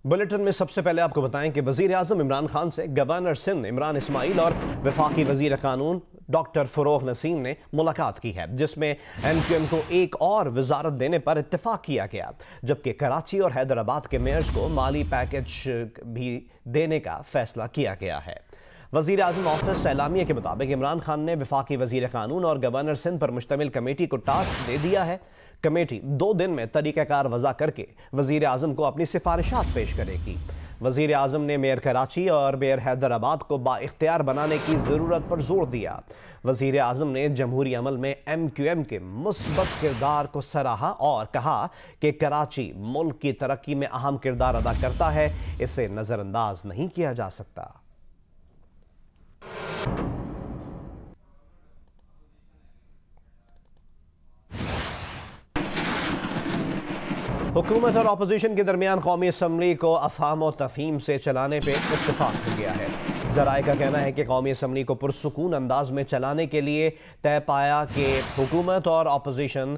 Bulletin में सबसे पहले आपको बताएं कि वजीर आजम इमरान खान से गवर्नर सिंध इमरान इस्माइल और वफाकी वजीर कानून डॉक्टर फरोग नसीम ने मुलाकात की है, जिसमें MQM को एक और वजारत देने पर इत्तेफाक किया गया, जबकि कराची और हैदराबाद के मेयर्स को माली पैकेज भी देने का फैसला किया गया है। वजीर आजम ऑफिस एलामिया के मुताबिक इमरान खान ने वफाकी वजीर कानून और गवर्नर सिंध पर मुश्तमिल कमेटी को टास्क दे दिया है। कमेटी 2 दिन में तरीक़ाकार वज़ा करके वजीर आजम को अपनी सिफारिशात पेश करेगी। वजीर आजम ने मेयर कराची और मेयर हैदराबाद को बाइख्तियार बनाने की ज़रूरत पर जोर दिया। वजीर आजम ने जमहूरी अमल में MQM के मुस्बत किरदार को सराहा और कहा कि कराची मुल्क की तरक्की में अहम किरदार अदा करता है, इसे नज़रअंदाज नहीं किया जा सकता। हुकूमत और अपोजिशन के दरमियान कौमी असम्बली को अफहाम और तफहीम से चलाने पर इत्तेफाक हो गया है। ज़राए का कहना है कि कौमी असम्बली को पुरसुकून अंदाज में चलाने के लिए तय पाया कि हुकूमत और अपोजिशन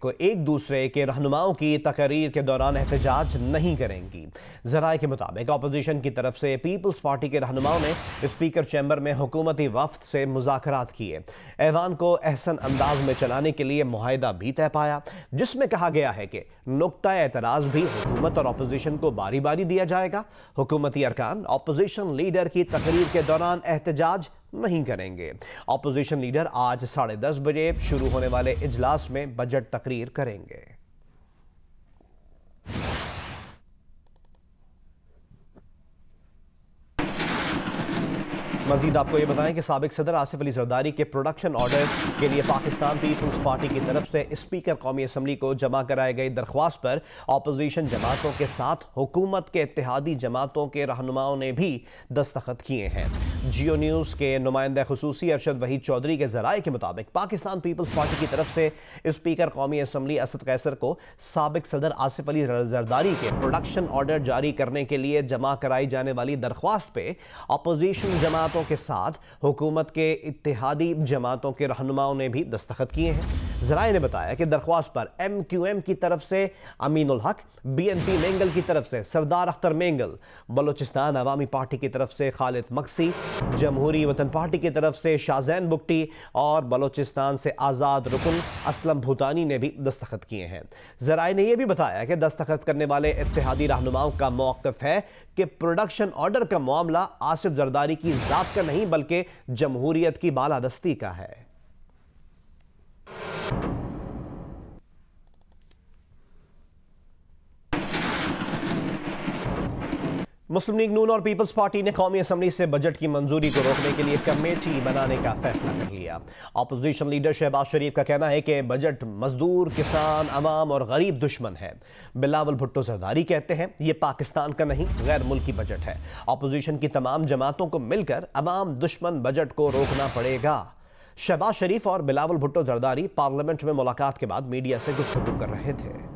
को एक दूसरे के रहनुमाओं की तकरीर के दौरान एहतजाज नहीं करेंगी। ज़राए के मुताबिक अपोजिशन की तरफ से पीपल्स पार्टी के रहनुमाओं ने स्पीकर चैम्बर में हुकूमती वफ्द से मुज़ाकरात किए। ऐवान को अहसन अंदाज में चलाने के लिए मुआहिदा भी तय पाया, जिसमें कहा गया है कि नुक्ता एतराज़ भी हुकूमत और अपोजिशन को बारी बारी दिया जाएगा। हुकूमती अरकान अपोजिशन लीडर की तकरीर के दौरान एहतजाज नहीं करेंगे। अपोजिशन लीडर आज 10:30 बजे शुरू होने वाले इजलास में बजट तकरीर करेंगे। मजीद आपको ये बताएं कि साबिक सदर आसिफ अली जरदारी के प्रोडक्शन ऑर्डर के लिए पाकिस्तान पीपल्स पार्टी की तरफ से स्पीकर कौमी असम्बली को जमा कराई गई दरख्वास्त पर अपोजिशन जमातों के साथ हुकूमत के इत्तेहादी जमातों के रहनुमाओं ने भी दस्तखत किए हैं। जियो न्यूज़ के नुमाइंदा खुसूसी अरशद वहीद चौधरी के ज़राए के मुताबिक पाकिस्तान पीपल्स पार्टी की तरफ से स्पीकर कौमी असम्बली असद कैसर को साबिक सदर आसिफ अली जरदारी के प्रोडक्शन ऑर्डर जारी करने के लिए जमा कराई जाने वाली दरख्वास्त पे अपोजिशन जमात के साथ हुकूमत के इत्तेहादी जमातों के रहनुमाओं ने भी दस्तखत किए हैं। ज़राए ने बताया कि दरख्वास्त पर MQM की तरफ से अमीनुल हक, BNP मेंगल की तरफ से सरदार अख्तर मेंगल, बलोचिस्तान अवामी पार्टी की तरफ से खालिद मक्सी, जमहूरी वतन पार्टी की तरफ से शाहजैन बुगटी और बलोचिस्तान से आज़ाद रुकन असलम भूटानी ने भी दस्तखत किए हैं। ज़राए ने यह भी बताया कि दस्तखत करने वाले इत्तेहादी रहनुमाओं का मौक़िफ़ है कि प्रोडक्शन ऑर्डर का मामला आसिफ जरदारी की जात का नहीं बल्कि जमहूरियत की बालादस्ती का है। मुस्लिम लीग नून और पीपल्स पार्टी ने कौमी असम्बली से बजट की मंजूरी को रोकने के लिए कमेटी बनाने का फैसला कर लिया। अपोजिशन लीडर शहबाज शरीफ का कहना है कि बजट मजदूर, किसान, अवाम और गरीब दुश्मन है। बिलावल भुट्टो जरदारी कहते हैं ये पाकिस्तान का नहीं गैर मुल्की बजट है। अपोजिशन की तमाम जमातों को मिलकर अवाम दुश्मन बजट को रोकना पड़ेगा। शहबाज शरीफ और बिलावल भुट्टो जरदारी पार्लियामेंट में मुलाकात के बाद मीडिया से गुफ्तगू कर रहे थे।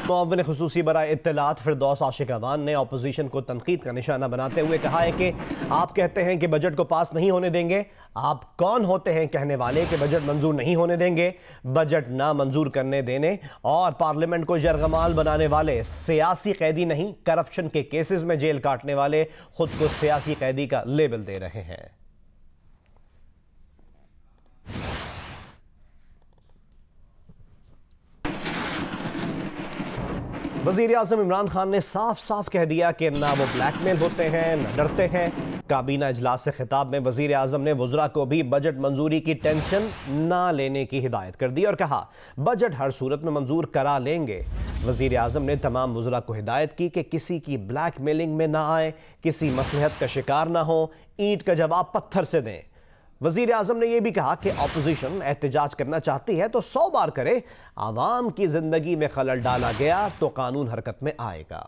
मुअव्विन खुसूसी बराए इत्तलात फिरदौस आशिक अवान ने अपोजिशन को तनकीद का निशाना बनाते हुए कहा है कि आप कहते हैं कि बजट को पास नहीं होने देंगे, आप कौन होते हैं कहने वाले कि बजट मंजूर नहीं होने देंगे? बजट ना मंजूर करने देने और पार्लियामेंट को यरगमाल बनाने वाले सियासी कैदी नहीं, करप्शन के केसेस में जेल काटने वाले खुद को सियासी कैदी का लेबल दे रहे हैं। वज़ीर आज़म इमरान खान ने साफ साफ कह दिया कि ना वो ब्लैकमेल होते हैं न डरते हैं। काबीना इजलास से खिताब में वज़ीर आज़म ने वज़रा को भी बजट मंजूरी की टेंशन ना लेने की हिदायत कर दी और कहा बजट हर सूरत में मंजूर करा लेंगे। वज़ीर आज़म ने तमाम वज़रा को हिदायत की कि किसी की ब्लैकमेलिंग में ना आए, किसी मसलहत का शिकार ना हो, ईंट का जवाब पत्थर से दें। वज़ीर आज़म ने यह भी कहा कि अपोजिशन एहतजाज करना चाहती है तो 100 बार करे, आवाम की जिंदगी में खलल डाला गया तो कानून हरकत में आएगा।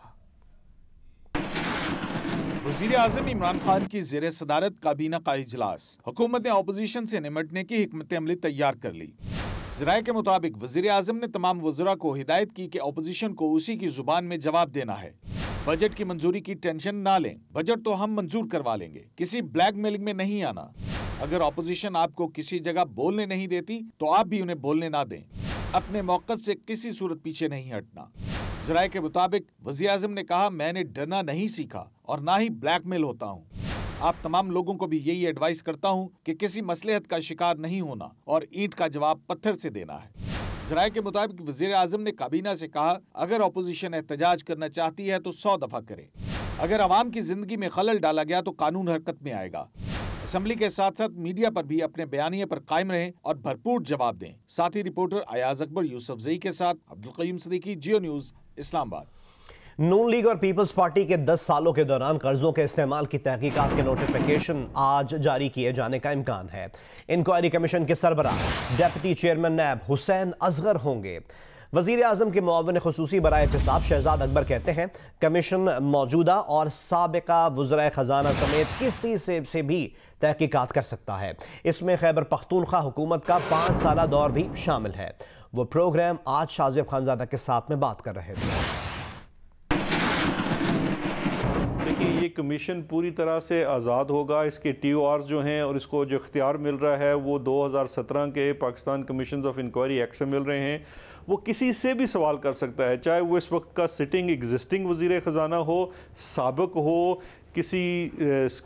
वज़ीर आज़म इमरान खान की ज़ेरे सदारत काबीना का इजलास, हुकूमत ने अपोजिशन से निमटने की हिकमत अमली तैयार कर ली। ज़राए के मुताबिक वज़ीर आज़म ने तमाम वज़रा को हिदायत की कि अपोजिशन को उसी की जुबान में जवाब देना है। बजट की मंजूरी की टेंशन ना लें, बजट तो हम मंजूर करवा लेंगे, किसी ब्लैकमेलिंग में नहीं आना। अगर अपोजिशन आपको किसी जगह बोलने नहीं देती तो आप भी उन्हें बोलने ना दें। अपने मौक़िफ़ से किसी सूरत पीछे नहीं हटना। ज़राए के मुताबिक वज़ीर आज़म ने कहा, मैंने डरना नहीं सीखा और ना ही ब्लैकमेल होता हूँ। आप तमाम लोगों को भी यही एडवाइस करता हूँ कि किसी मसलहत का शिकार नहीं होना और ईंट का जवाब पत्थर से देना है। ज़राए के मुताबिक वज़ीर आज़म ने काबीना से कहा, अगर अपोजिशन एहतजाज करना चाहती है तो 100 दफ़ा करे। अगर अवाम की जिंदगी में खलल डाला गया तो कानून हरकत में आएगा। असेंबली के साथ साथ मीडिया पर भी अपने बयानिए पर कायम रहें और भरपूर जवाब दें। साथ ही रिपोर्टर अयाज अकबर यूसुफ जई के साथ अब्दुल कय्यूम सिद्दीकी, जियो न्यूज़, इस्लामाबाद। नून लीग और पीपल्स पार्टी के 10 सालों के दौरान कर्जों के इस्तेमाल की तहकीकात के नोटिफिकेशन आज जारी किए जाने का इम्कान है। इंक्वायरी कमीशन के सरबराह डेप्यूटी चेयरमैन नैब हुसैन असगर होंगे। वजीर आजम के मुआविन खुसूसी बराए एहतिसाब शहजाद अकबर कहते हैं, कमीशन मौजूदा और साबिका वज़राए खजाना समेत किसी से भी तहकीकात कर सकता है। इसमें खैबर पख्तूनख्वा हुकूमत का 5 साला दौर भी शामिल है। वो प्रोग्राम आज शाज़िब खानज़ादा के साथ में बात कर रहे थे। देखिए, ये कमीशन पूरी तरह से आज़ाद होगा। इसके TOR जो हैं और इसको जो इख्तियार मिल रहा है वो 2017 के Pakistan commission of inquiry act से मिल रहे हैं। वो किसी से भी सवाल कर सकता है, चाहे वो इस वक्त का सिटिंग एग्जिस्टिंग वज़ीर ख़जाना हो, साबिक हो, किसी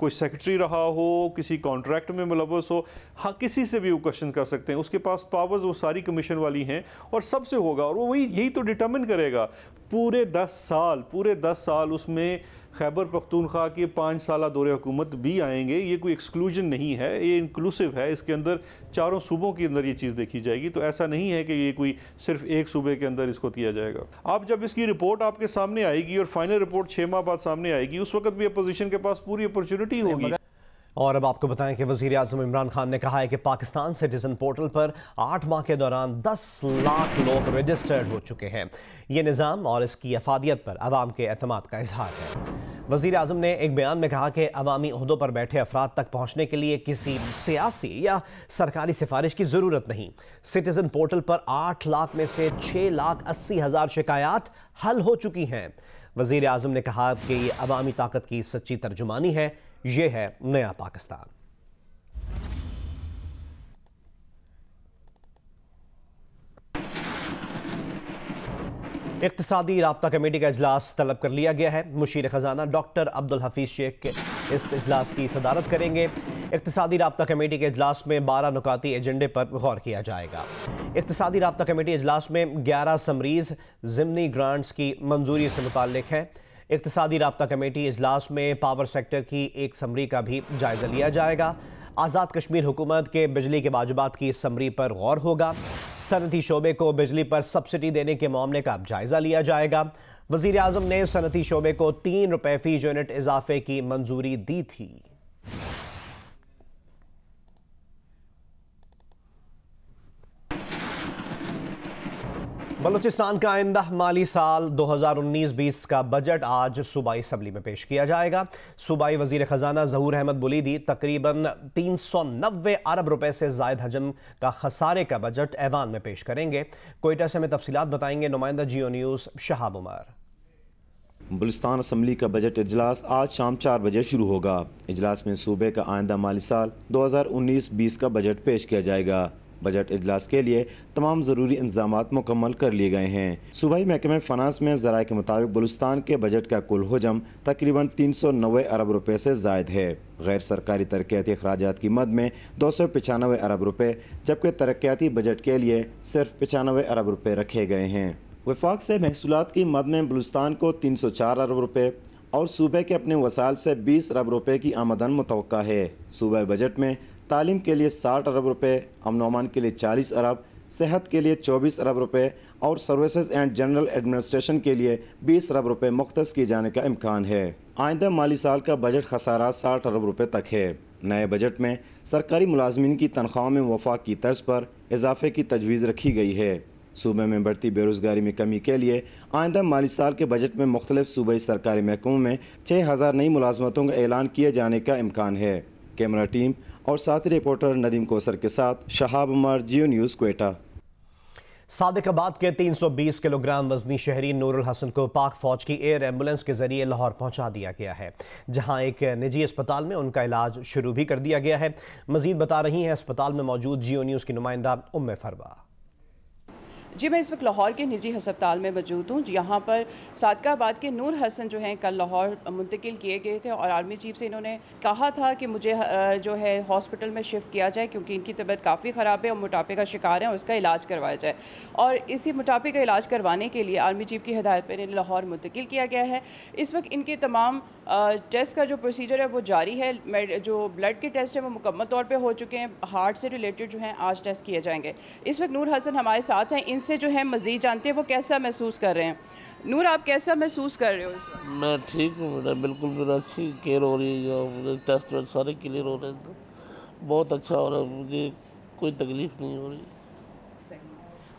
कोई सेक्रेटरी रहा हो, किसी कॉन्ट्रैक्ट में मुलव्वस हो। हाँ, किसी से भी वो क्वेश्चन कर सकते हैं। उसके पास पावर्स वो सारी कमीशन वाली हैं और सबसे होगा और वो वही यही तो डिटर्मिन करेगा। पूरे 10 साल उसमें खैबर पख्तूनख्वा के 5 साला दौरे हुकूमत भी आएंगे। ये कोई एक्सक्लूजन नहीं है, ये इंक्लूसिव है। इसके अंदर चारों सूबों के अंदर ये चीज़ देखी जाएगी। तो ऐसा नहीं है कि ये कोई सिर्फ एक सूबे के अंदर इसको किया जाएगा। आप जब इसकी रिपोर्ट आपके सामने आएगी और फाइनल रिपोर्ट 6 माह बाद सामने आएगी, उस वक्त भी अपोजिशन के पास पूरी अपॉर्चुनिटी होगी। और अब आपको बताएं कि वज़ीर आज़म इमरान खान ने कहा है कि पाकिस्तान सिटीजन पोर्टल पर 8 माह के दौरान 10 लाख लोग रजिस्टर्ड हो चुके हैं। ये निज़ाम और इसकी अफादियत पर अवाम के एतमाद का इजहार है। वज़ीर आज़म ने एक बयान में कहा कि अवामी ओहदों पर बैठे अफराद तक पहुँचने के लिए किसी सियासी या सरकारी सिफारिश की ज़रूरत नहीं। सिटीजन पोर्टल पर 8 लाख में से 6,80,000 शिकायत हल हो चुकी हैं। वज़ीर आज़म ने कहा कि ये अवामी ताकत की सच्ची तर्जुमानी है। ये है नया पाकिस्तान। इक्तिसादी राब्ता कमेटी का इजलास तलब कर लिया गया है। मुशीर खजाना डॉक्टर अब्दुल हफीज शेख इस इजलास की सदारत करेंगे। इक्तिसादी राब्ता कमेटी के इजलास में 12 नुकाती एजेंडे पर गौर किया जाएगा। इक्तिसादी राब्ता कमेटी इजलास में 11 समरीज ज़िमनी ग्रांट्स की मंजूरी से मुताल्लिक है। इक्तिसादी राब्ता कमेटी इजलास में पावर सेक्टर की एक समरी का भी जायजा लिया जाएगा। आज़ाद कश्मीर हुकूमत के बिजली के वाजिबात की समरी पर गौर होगा। सनती शोबे को बिजली पर सब्सिडी देने के मामले का जायजा लिया जाएगा। वज़ीर आज़म ने सनती शोबे को 3 रुपए फी यूनिट इजाफे की मंजूरी दी थी। बलूचिस्तान का आइंदा माली साल 2019-20 का बजट आज सूबाई असम्बली में पेश किया जाएगा। सूबाई वजीर खजाना ज़हूर अहमद बुलीदी तकरीबन 390 अरब रुपए से ज़ायद हजम का खसारे का बजट ऐवान में पेश करेंगे। कोयटा से हमें तफसीलात बताएंगे नुमाइंदा जियो न्यूज़ शहाब उमर। बलूचिस्तान असम्बली का बजट इजलास आज शाम 4 बजे शुरू होगा। इजलास में सूबे का आइंदा माली साल 2019-20 का बजट पेश किया जाएगा। बजट इजलास के लिए तमाम ज़रूरी इंतजामात मुकम्मल कर लिए गए हैं। सूबाई महकमे फ़नांस में ज़राए के मुताबिक बलूचिस्तान के बजट का कुल हजम तकरीबन 390 अरब रुपए से ज़ायद है। गैर सरकारी तरक्याती अखराजात की मद में 295 अरब रुपए, जबकि तरक्याती बजट के लिए सिर्फ 95 अरब रुपए रखे गए हैं। वफाक से महसूलात की मद में बलूचिस्तान को 304 अरब रुपए और सूबे के अपने वसाइल से 20 अरब रुपए की आमदन मुतवक्का है। सूबाई बजट में तालीम के लिए 60 अरब रुपए, अमन अमान के लिए 40 अरब, सेहत के लिए 24 अरब रुपए और सर्विसेज एंड जनरल एडमिनिस्ट्रेशन के लिए 20 अरब रुपए मुख्तस किए जाने का इम्कान है। आइंदा माली साल का बजट खसारा 60 अरब रुपए तक है। नए बजट में सरकारी मुलाजमीन की तनख्वाहों में वफाक की तर्ज पर इजाफे की तजवीज़ रखी गई है। सूबे में बढ़ती बेरोज़गारी में कमी के लिए आइंदा माली साल के बजट में मुख्तलिफ सूबाई सरकारी महकमों में 6000 नई मुलाजमतों का ऐलान किए जाने का इम्कान है। कैमरा टीम और साथी रिपोर्टर नदीम कोसर के साथ शहाब उमर, जियो न्यूज़, क्वेटा। सादिकाबाद के 320 किलोग्राम वजनी शहरी नूरुल हसन को पाक फौज की एयर एम्बुलेंस के जरिए लाहौर पहुंचा दिया गया है, जहां एक निजी अस्पताल में उनका इलाज शुरू भी कर दिया गया है। मजीद बता रही हैं अस्पताल में मौजूद जियो न्यूज़ की नुमाइंदा उम्मे फरवा। जी, मैं इस वक्त लाहौर के निजी हस्पताल में मौजूद हूँ। यहाँ पर सादकाबाद के नूर हसन जो हैं कल लाहौर मुंतकिल किए गए थे और आर्मी चीफ से इन्होंने कहा था कि मुझे जो है हॉस्पिटल में शिफ्ट किया जाए क्योंकि इनकी तबीयत काफ़ी ख़राब है और मोटापे का शिकार है और उसका इलाज करवाया जाए। और इसी मोटापे का इलाज करवाने के लिए आर्मी चीफ की हिदायत पर इन्हें लाहौर मुंतकिल किया गया है। इस वक्त इनके तमाम टेस्ट का जो प्रोसीजर है वो जारी है। जो ब्लड के टेस्ट हैं वो मुकम्मल तौर पे हो चुके हैं। हार्ट से रिलेटेड जो हैं आज टेस्ट किए जाएंगे। इस वक्त नूर हसन हमारे साथ हैं, इनसे जो है मज़ीद जानते हैं वो कैसा महसूस कर रहे हैं। नूर, आप कैसा महसूस कर रहे हो इस वक्त? मैं ठीक हूँ बेटा, बिल्कुल मेरा अच्छी केयर हो रही है और मुझे टेस्ट वेस्ट सारे क्लियर हो रहे हैं, तो बहुत अच्छा हो रहा है, मुझे कोई तकलीफ़ नहीं हो रही।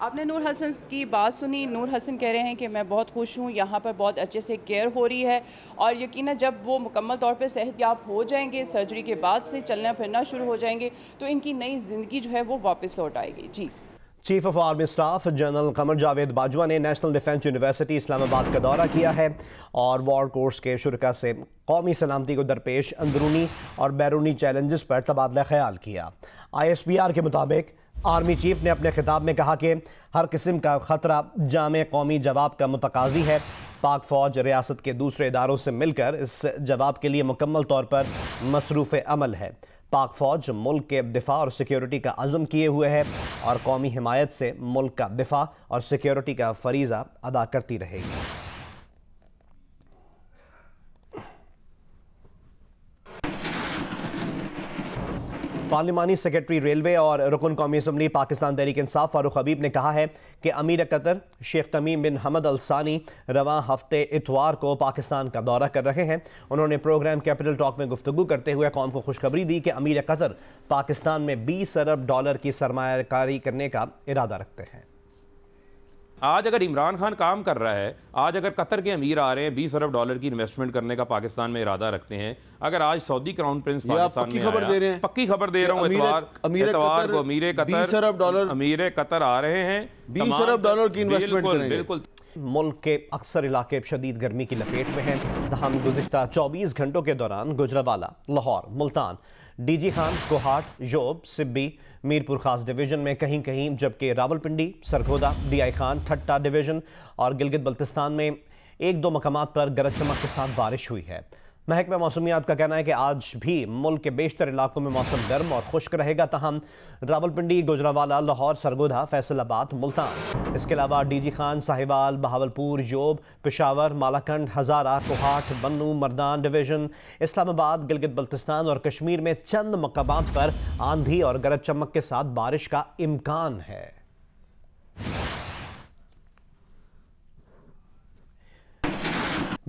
आपने नूर हसन की बात सुनी। नूर हसन कह रहे हैं कि मैं बहुत खुश हूँ, यहाँ पर बहुत अच्छे से केयर हो रही है और यकीनन जब वो मुकम्मल तौर पे सेहतयाब हो जाएंगे, सर्जरी के बाद से चलना फिरना शुरू हो जाएंगे, तो इनकी नई ज़िंदगी जो है वो वापस लौट आएगी। जी, chief of army staff general Qamar Javed Bajwa ने नेशनल डिफेंस यूनिवर्सिटी इस्लामाबाद का दौरा किया है और वॉर कोर्स के शुरका से कौमी सलामती को दरपेश अंदरूनी और बैरूनी चैलेंजेस पर तबादला ख्याल किया। ISPR के मुताबिक आर्मी चीफ ने अपने खिताब में कहा कि हर किस्म का ख़तरा जामे कौमी जवाब का मुतकाज़ी है। पाक फ़ौज रियासत के दूसरे इदारों से मिलकर इस जवाब के लिए मुकम्मल तौर पर मसरूफ़ अमल है। पाक फ़ौज मुल्क के दिफा और सिक्योरिटी का अज़म किए हुए है और कौमी हिमायत से मुल्क का दिफा और सिक्योरिटी का फरीज़ा अदा करती रहेगी। पार्लिमानी सेक्रेटरी रेलवे और रुकन कौमी असम्बली पाकिस्तान तहरीक इंसाफ फारूक हबीब ने कहा है कि अमीर कतर शेख तमीम बिन हमद अल सानी रवां हफ्ते इतवार को पाकिस्तान का दौरा कर रहे हैं। उन्होंने प्रोग्राम कैपिटल टॉक में गुफ्तगू करते हुए कौम को खुशखबरी दी कि अमीर कतर पाकिस्तान में $20 अरब की सरमायाकारी करने का इरादा रखते हैं। आज अगर इमरान खान काम कर रहा है, आज अगर कतर के अमीर आ रहे हैं $20 अरब की इन्वेस्टमेंट करने का पाकिस्तान में इरादा रखते हैं, अगर आज सऊदी क्राउन प्रिंस पाकिस्तान में खबर दे रहे हैं, पक्की खबर दे रहा हूं, इतवार को अमीर कतर आ रहे हैं, $20 अरब की इन्वेस्टमेंट करेंगे। बिल्कुल। मुल्क के अक्सर इलाके शदीद गर्मी की लपेट में हैं। तहम गुज़िश्ता 24 घंटों के दौरान गुजरावाला, लाहौर, मुल्तान, DG खान, कोहाट, योब, सिब्बी, मीरपुर खास डिवीज़न में कहीं कहीं, जबकि रावलपिंडी, सरगोदा, DI खान, ठट्टा डिवीज़न और गिलगित बल्तिस्तान में 1-2 मकामात पर गरज चमक के साथ बारिश हुई है। महकमा मौसमियात का कहना है कि आज भी मुल्क के बेशतर इलाकों में मौसम गर्म और खुश्क रहेगा। तहम रावलपिंडी, गुजरावाला, लाहौर, सरगोदा, फैसलाबाद, मुल्तान, इसके अलावा DG खान, साहिवाल, बहावलपुर, योब, पेशावर, मालाकंड, हज़ारा, कोहाट, बन्नू, मर्दान डिवीज़न, इस्लामाबाद, गिलगित बल्तिस्तान और कश्मीर में चंद मकामात पर आंधी और गरज चमक के साथ बारिश का इम्कान है।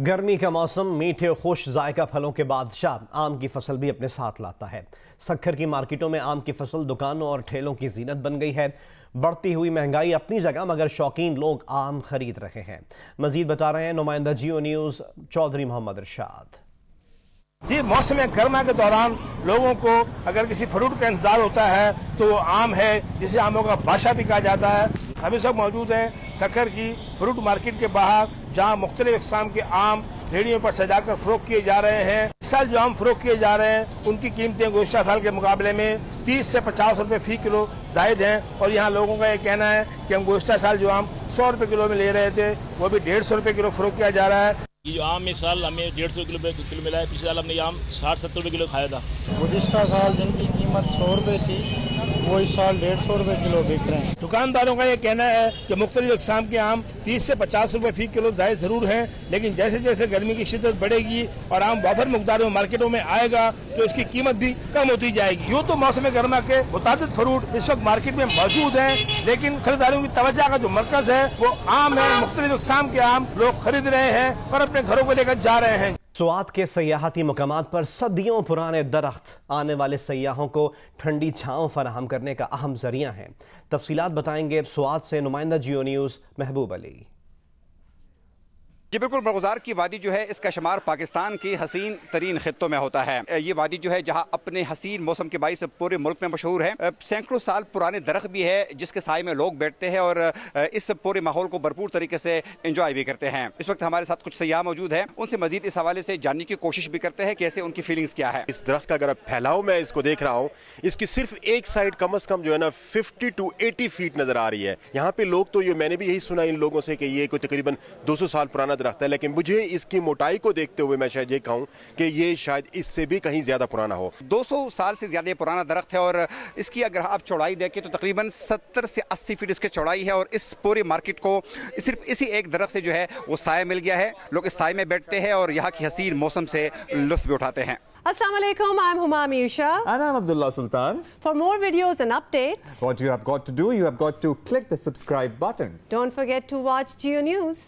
गर्मी का मौसम मीठे खुश जायका फलों के बादशाह आम की फसल भी अपने साथ लाता है। सक्खर की मार्केटों में आम की फसल दुकानों और ठेलों की जीनत बन गई है। बढ़ती हुई महंगाई अपनी जगह, मगर शौकीन लोग आम खरीद रहे हैं। मजीद बता रहे हैं नुमाइंदा जियो न्यूज़ चौधरी मोहम्मद इरशाद। जी, मौसम गर्मा के दौरान लोगों को अगर किसी फ्रूट का इंतजार होता है तो वो आम है, जिसे आमों का बादशाह भी कहा जाता है। हम इस वक्त मौजूद हैं सक्खर की फ्रूट मार्केट के बाहर, जहां मुख्तलिफ इक़साम के आम रेडियों पर सजाकर फरोख्त किए जा रहे हैं। इस साल जो आम फरोख्त किए जा रहे हैं उनकी कीमतें गुज़श्ता साल के मुकाबले में 30 से 50 रुपए फी किलो जायद हैं। और यहाँ लोगों का ये कहना है कि हम गुज़श्ता साल जो आम 100 रुपए किलो में ले रहे थे वो भी 150 रुपए किलो फरोख्त किया जा रहा है। ये जो आम इस साल हमें 150 किलो मिला है, पिछले साल हमने आम 60-70 रुपए किलो खाया था। गुज़िश्ता साल जिनकी कीमत 100 रुपए थी वो इस साल 150 रुपए किलो बिक रहे हैं। दुकानदारों का ये कहना है कि मुख्तलिफ इक़साम के आम 30 से 50 रुपए फी किलो जायद जरूर हैं, लेकिन जैसे जैसे गर्मी की शिद्दत बढ़ेगी और आम वाफर मकदार में मार्केटों में आएगा तो इसकी कीमत भी कम होती जाएगी। यूँ तो मौसम गर्मा के मुताबिक फ्रूट इस वक्त मार्केट में मौजूद हैं, लेकिन खरीदारों की तवज्जो का जो मरकज है वो आम है। मुख्तलिफ इक़साम के आम लोग खरीद रहे हैं और अपने घरों को लेकर जा रहे हैं। स्वात के सयाहती मकामात पर सदियों पुराने दरख्त आने वाले सयाहों को ठंडी छांव फराहम करने का अहम जरिया है। तफसीलात बताएंगे स्वात से नुमाइंदा जियो न्यूज़ महबूब अली। ये बिल्कुल बरगुज़ार की वादी जो है इसका शुमार पाकिस्तान की हसीन तरीन खित्तों में होता है। ये वादी जो है जहाँ अपने हसीन मौसम के बाइस पूरे मुल्क में मशहूर है। सैकड़ों साल पुराने दरख्त भी है जिसके साए में लोग बैठते हैं और इस पूरे माहौल को भरपूर तरीके से एंजॉय भी करते हैं। इस वक्त हमारे साथ कुछ सयाह मौजूद है, उनसे मजीद इस हवाले से जानने की कोशिश भी करते हैं कैसे उनकी फीलिंग्स क्या है। इस दरख्त का अगर फैलाव मैं इसको देख रहा हूँ, इसकी सिर्फ एक साइड कम से कम जो है ना 50 to 80 फीट नजर आ रही है। यहाँ पे लोग तो ये मैंने भी यही सुना इन लोगों से कि ये कोई तकरीबन 200 साल पुराना दरख्त है, लेकिन मुझे इसकी मोटाई को देखते हुए मैं शायद ये कहूँ कि ये शायद इससे भी कहीं ज्यादा पुराना हो। 200 साल से ज्यादा पुराना दरख्त है और इसकी अगर आप चौड़ाई देखें तो तकरीबन 70 से 80 फीट इसकी चौड़ाई है और इस पूरी मार्केट को सिर्फ इसी एक दरख्त से जो है वो साया मिल गया है। लोग इस साए में बैठते हैं और यहाँ की हसीन मौसम से लुत्फ भी उठाते हैं। Assalamualaikum, I'm Huma Amir Shah. And I'm Abdullah Sultan. For more videos and updates, what you have got to do, you have got to click the subscribe button. Don't forget to watch Geo News.